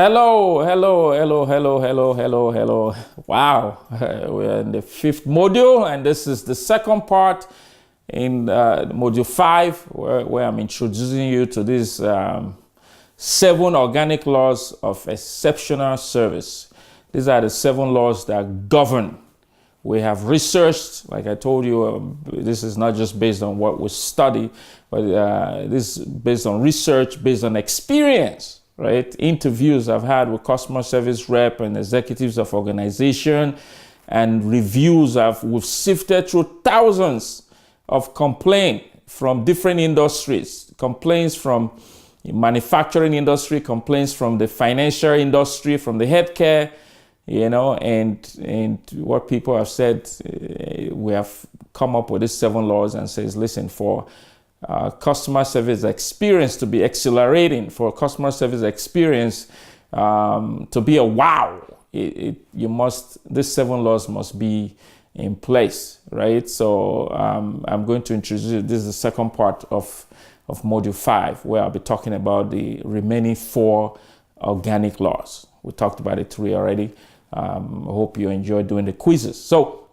Hello, hello, hello, hello, hello, hello, hello. Wow, we're in the fifth module, and this is the second part in module 5, where I'm introducing you to these 7 organic laws of exceptional service. These are the 7 laws that govern. We have researched, like I told you, this is not just based on what we study, but this is based on research, based on experience. Right? Interviews I've had with customer service rep and executives of organization, and reviews we've sifted through thousands of complaints from different industries, complaints from manufacturing industry, complaints from the financial industry, from the healthcare, and what people have said. We have come up with these 7 laws and says, listen, for customer service experience to be accelerating, for customer service experience to be a wow, these 7 laws must be in place, right? So I'm going to introduce you. This is the second part of module 5, where I'll be talking about the remaining 4 organic laws. We talked about the 3 already. I hope you enjoyed doing the quizzes. So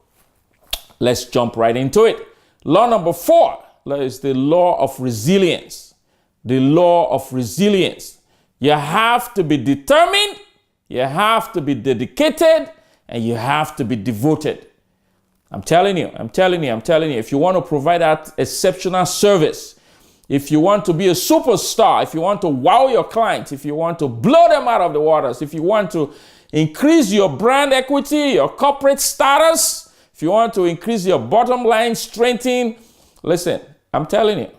let's jump right into it. Law number 4 is the law of resilience. The law of resilience. You have to be determined, you have to be dedicated, and you have to be devoted. I'm telling you, if you want to provide that exceptional service, if you want to be a superstar, if you want to wow your clients, if you want to blow them out of the waters, if you want to increase your brand equity, your corporate status, if you want to increase your bottom line, strengthen, listen, I'm telling you,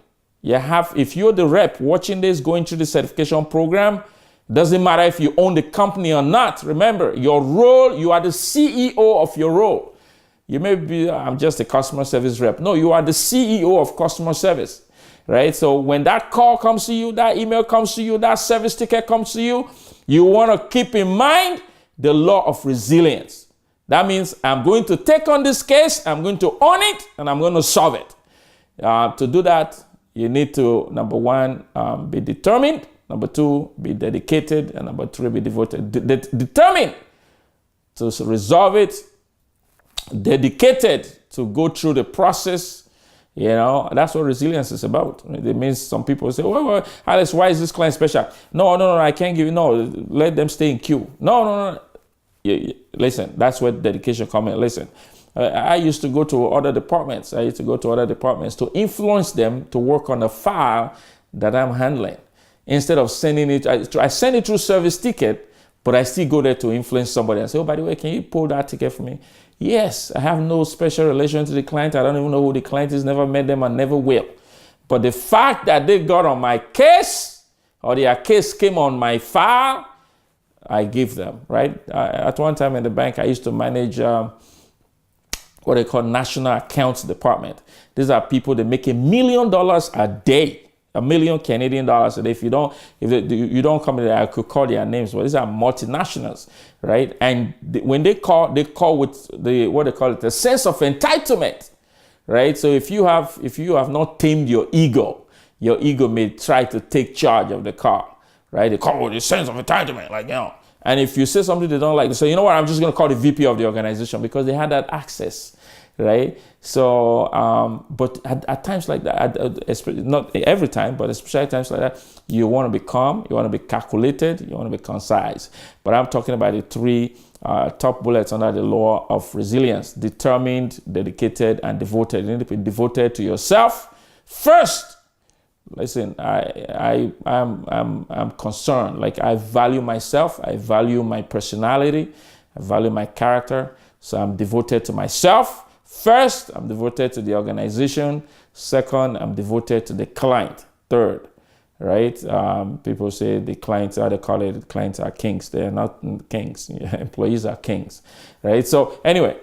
if you're the rep watching this, going through the certification program, doesn't matter if you own the company or not. Remember, your role, you are the CEO of your role. You may be, I'm just a customer service rep. No, you are the CEO of customer service, right? So when that call comes to you, that email comes to you, that service ticket comes to you, you want to keep in mind the law of resilience. That means I'm going to take on this case, I'm going to own it, and I'm going to solve it. To do that, you need to, number 1, be determined. Number 2, be dedicated. And number 3, be devoted. Determined to resolve it. Dedicated to go through the process. That's what resilience is about. It means some people say, well, Alex, why is this client special? No, I can't give you. No, let them stay in queue. No. Listen, that's where dedication comes in. Listen. I used to go to other departments. To influence them to work on a file that I'm handling. Instead of sending it, I send it through service ticket, but I still go there to influence somebody and say, oh, by the way, can you pull that ticket for me? Yes, I have no special relation to the client. I don't even know who the client is, never met them and never will. But the fact that they got on my case, or their case came on my file, I give them, right? At one time in the bank, I used to manage what they call National Accounts Department. These are people that make $1 million a day, $1 million Canadian dollars a day. If you don't come there, I could call their names, but these are multinationals, right? And when they call with what they call it, the sense of entitlement, right? So if you have not tamed your ego may try to take charge of the car, right? They call with the sense of entitlement, And if you say something they don't like, they say, you know what, I'm just going to call the VP of the organization, because they had that access, right? So, but at times like that, not every time, but especially at times like that, you want to be calm, you want to be calculated, you want to be concise. But I'm talking about the 3 top bullets under the law of resilience: determined, dedicated, and devoted. You need to be devoted to yourself first. Listen, I'm concerned. Like, I value myself. I value my personality. I value my character. So I'm devoted to myself. First, I'm devoted to the organization. Second, I'm devoted to the client. Third, right? People say the clients, how they call it, the clients are kings. They are not kings. Employees are kings, right? So anyway,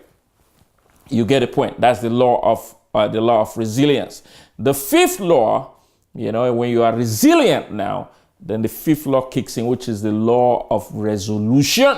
you get the point. That's the law of resilience. The 5th law, when you are resilient now, then the 5th law kicks in, which is the law of resolution.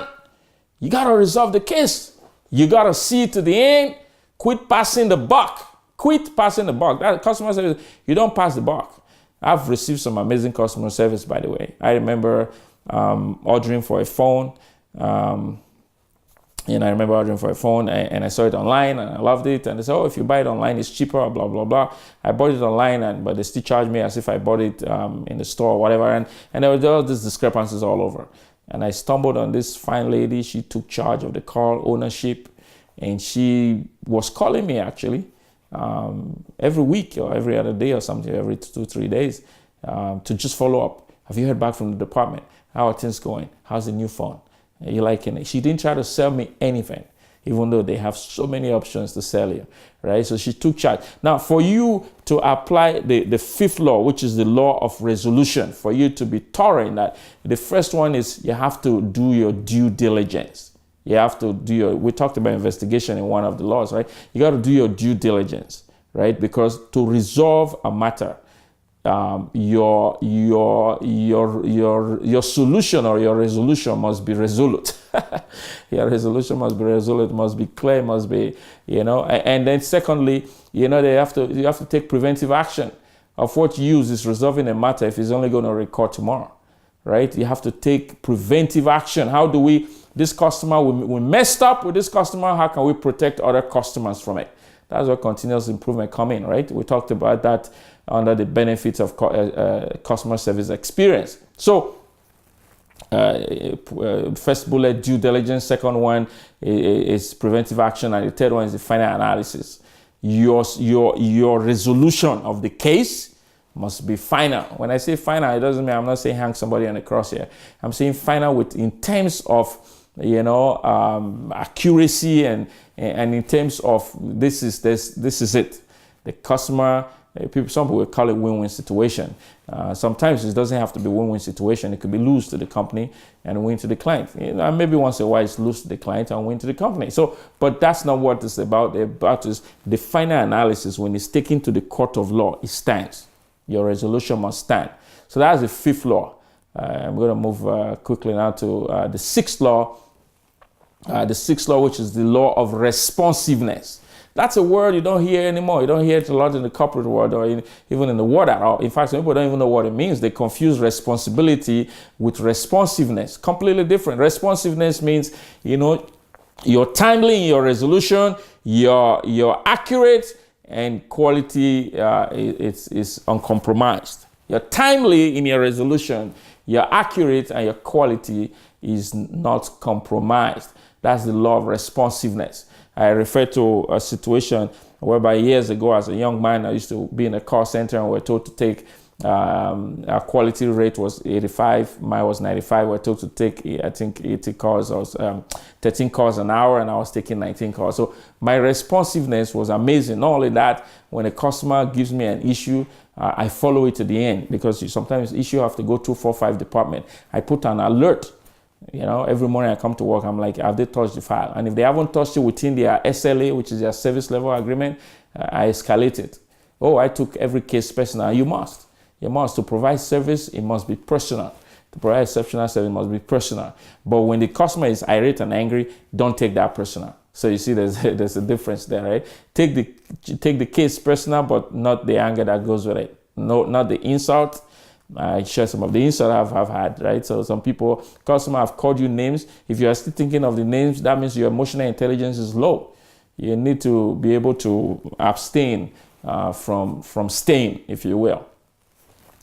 You got to resolve the case. You got to see it to the end. Quit passing the buck. That customer service, you don't pass the buck. I've received some amazing customer service, by the way. I remember ordering for a phone. I remember ordering for a phone and I saw it online and I loved it. And they said, oh, if you buy it online, it's cheaper, blah, blah, blah. I bought it online, but they still charged me as if I bought it in the store or whatever. And there were all these discrepancies all over. And I stumbled on this fine lady. She took charge of the car ownership. And she was calling me actually every week or every other day or something, every 2-3 days to just follow up. Have you heard back from the department? How are things going? How's the new phone? Are you liking it? She didn't try to sell me anything, even though they have so many options to sell you, right? So she took charge. Now, for you to apply the fifth law, which is the law of resolution, for you to be thorough in that, the first one is you have to do your due diligence. You have to do we talked about investigation in one of the laws, right? You got to do your due diligence, right? Because to resolve a matter, your solution or your resolution must be resolute. Your resolution must be resolute, must be clear, must be, and then secondly, you have to take preventive action. Of what use is resolving a matter if it's only going to recur tomorrow, right? You have to take preventive action. How do this customer, we messed up with this customer, how can we protect other customers from it? That's where continuous improvement come in, right? We talked about that under the benefits of customer service experience. So, first bullet, due diligence. Second one is preventive action, and the third one is the final analysis. Your resolution of the case must be final. When I say final, it doesn't mean I'm not saying hang somebody on the cross here. I'm saying final in terms of accuracy and in terms of this is it. The customer, some people will call it win-win situation. Sometimes it doesn't have to be win-win situation. It could be lose to the company and win to the client. Maybe once in a while it's lose to the client and win to the company. So, but that's not what it's about. The about is the final analysis. When it's taken to the court of law, it stands. Your resolution must stand. So that's the fifth law. I'm going to move quickly now to the sixth law. The sixth law, which is the law of responsiveness. That's a word you don't hear anymore. You don't hear it a lot in the corporate world or even in the world at all. In fact, some people don't even know what it means. They confuse responsibility with responsiveness. Completely different. Responsiveness means, you're timely in your resolution, you're accurate, and quality is uncompromised. You're timely in your resolution, you're accurate, and your quality is not compromised. That's the law of responsiveness. I refer to a situation whereby years ago as a young man, I used to be in a call center and we were told to take, our quality rate was 85, mine was 95. We were told to take, I think, 80 calls or 13 calls an hour, and I was taking 19 calls. So my responsiveness was amazing. Not only that, when a customer gives me an issue, I follow it to the end, because sometimes issue have to go through 4 or 5 departments. I put an alert. Every morning I come to work, I'm like, have they touched the file? And if they haven't touched it within their SLA, which is their service level agreement, I escalate it. Oh, I took every case personal. You must. To provide service, it must be personal. To provide exceptional service, it must be personal. But when the customer is irate and angry, don't take that personal. So you see, there's a difference there, right? Take the case personal, but not the anger that goes with it. No, not the insult. I share some of the insights I've had, right? So some customers have called you names. If you are still thinking of the names, that means your emotional intelligence is low. You need to be able to abstain from staying, if you will.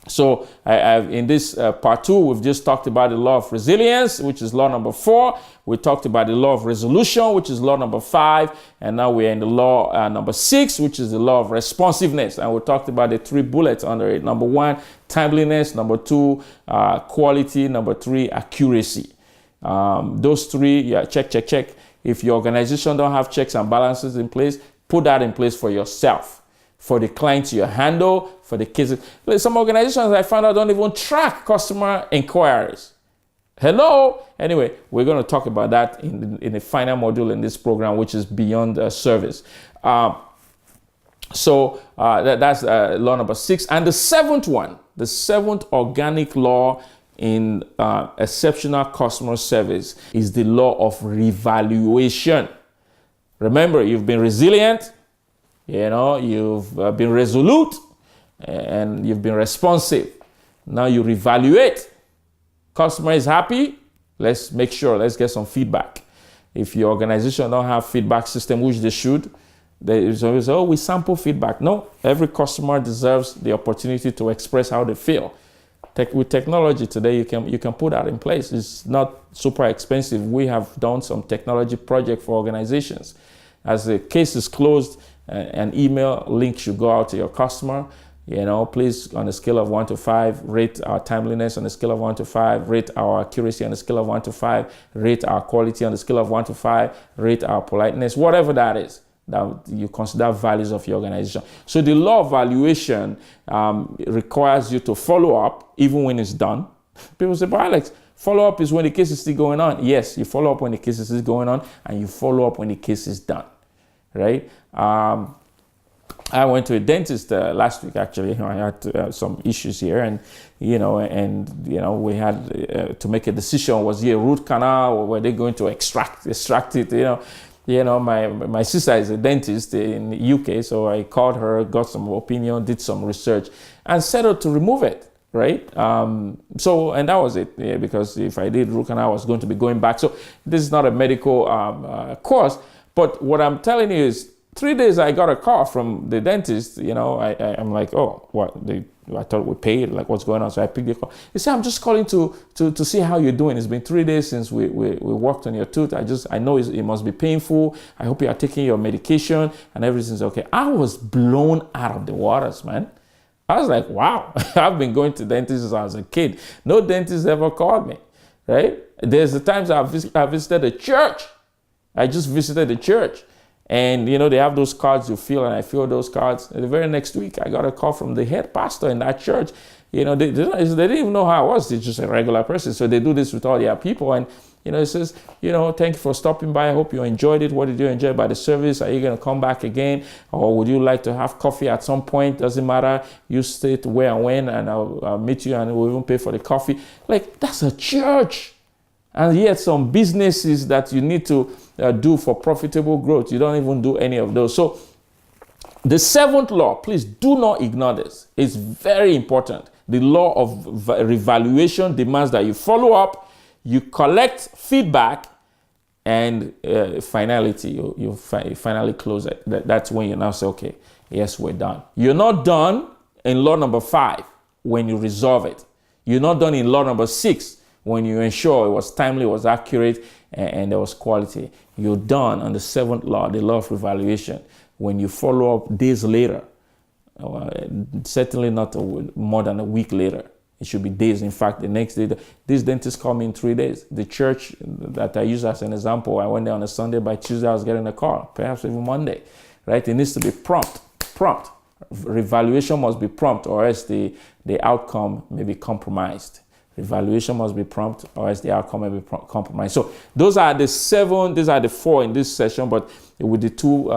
So in this part 2, we've just talked about the law of resilience, which is law number 4. We talked about the law of resolution, which is law number 5. And now we're in the law number 6, which is the law of responsiveness. And we talked about the 3 bullets under it. Number 1, timeliness. Number 2, quality. Number 3, accuracy. Those 3, check. If your organization don't have checks and balances in place, put that in place for yourself. For the clients you handle, for the cases. Some organizations I found out don't even track customer inquiries. Hello? Anyway, we're going to talk about that in the final module in this program, which is beyond service. So that's law number 6. And the 7th one, the 7th organic law in exceptional customer service is the law of revaluation. Remember, you've been resilient. You've been resolute and you've been responsive. Now you reevaluate. Customer is happy, let's make sure, let's get some feedback. If your organization don't have feedback system, which they should, there is always, oh, we sample feedback. No, every customer deserves the opportunity to express how they feel. With technology today, you can put that in place. It's not super expensive. We have done some technology project for organizations. As the case is closed, an email link should go out to your customer. Please, on a scale of 1 to 5, rate our timeliness on a scale of 1 to 5, rate our accuracy on a scale of 1 to 5, rate our quality on a scale of 1 to 5, rate our politeness, whatever that is, that you consider values of your organization. So the law of valuation requires you to follow up even when it's done. People say, but Alex, follow up is when the case is still going on. Yes, you follow up when the case is still going on, and you follow up when the case is done, right? I went to a dentist last week. Actually, I had some issues here, and we had to make a decision: was here a root canal, or were they going to extract it? My sister is a dentist in the UK, so I called her, got some opinion, did some research, and settled to remove it. Right? And that was it. Yeah, because if I did root canal, I was going to be going back. So this is not a medical course, but what I'm telling you is, 3 days I got a call from the dentist. I'm like, oh, what? I thought we paid. Like, what's going on? So I picked the call. He said, I'm just calling to see how you're doing. It's been 3 days since we worked on your tooth. I know it must be painful. I hope you are taking your medication and everything's okay. I was blown out of the waters, man. I was like, wow. I've been going to dentists since I was a kid. No dentist ever called me, right? There's the times I visited a church. I just visited the church. And, they have those cards you fill, and I fill those cards. And the very next week, I got a call from the head pastor in that church. They didn't even know how I was. They're just a regular person. So they do this with all their people. And, it says, thank you for stopping by. I hope you enjoyed it. What did you enjoy about the service? Are you going to come back again? Or would you like to have coffee at some point? Doesn't matter. You state where and when, and I'll meet you, and we'll even pay for the coffee. Like, that's a church. And yet some businesses that you need to do for profitable growth, you don't even do any of those. So the seventh law, please do not ignore this. It's very important. The law of revaluation demands that you follow up, you collect feedback, and finality, you finally close it. That's when you now say, okay, yes, we're done. You're not done in law number 5 when you resolve it. You're not done in law number 6 when you ensure it was timely, it was accurate, and there was quality. You're done on the 7th law, the law of revaluation, when you follow up days later. Certainly not more than a week later. It should be days. In fact, the next day, this dentist called me in 3 days. The church that I use as an example, I went there on a Sunday. By Tuesday, I was getting a call, perhaps even Monday. Right? It needs to be prompt. Revaluation must be prompt, or else the outcome may be compromised. Evaluation must be prompt, or else the outcome may be compromised. So those are the 7. These are the 4 in this session, but with the 2,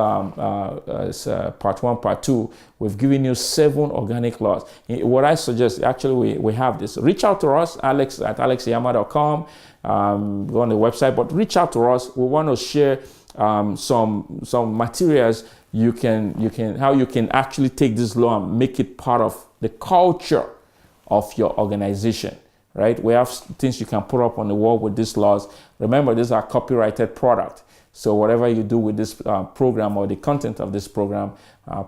part 1, part 2, we've given you 7 organic laws. What I suggest, actually, we have this. Reach out to us, alex@alexiyama.com. Go on the website, but reach out to us. We want to share some materials how you can actually take this law and make it part of the culture of your organization. Right? We have things you can put up on the wall with these laws. Remember, these are copyrighted product. So whatever you do with this program or the content of this program,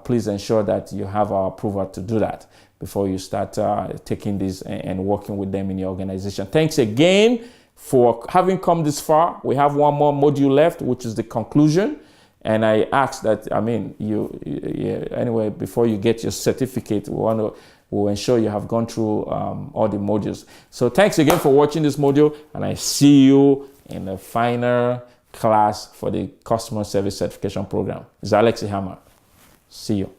please ensure that you have our approval to do that before you start taking these and working with them in your organization. Thanks again for having come this far. We have one more module left, which is the conclusion. And I ask that, anyway, before you get your certificate, we'll ensure you have gone through all the modules. So thanks again for watching this module, and I see you in the final class for the Customer Service Certification Program. It's Alex Ihama. See you.